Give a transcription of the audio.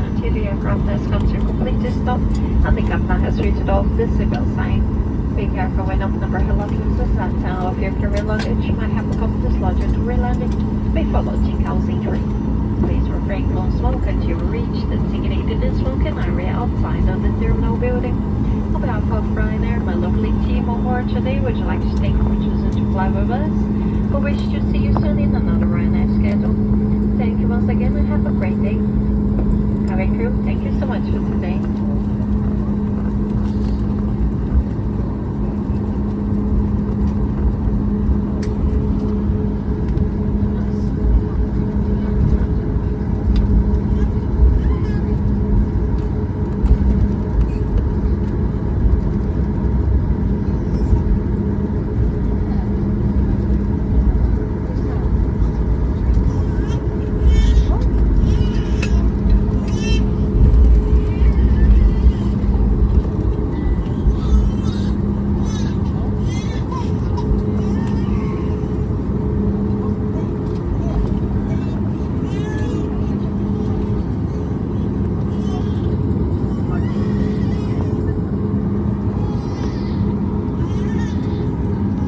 until the aircraft has come to a complete stop and the captain has switched off the seatbelt sign. Be careful when opening umbrella closes and turn off your carry luggage might have become dislodged during landing before launching housing tree. Please refrain from smoke until you reach the designated smoking area outside of the terminal building. On behalf of Ryanair, my lovely team on board today, would you like to take our choosing to fly with us? We wish to see you soon in another Ryanair schedule. Thank you once again and have a great day. Cabin crew, thank you so much for today.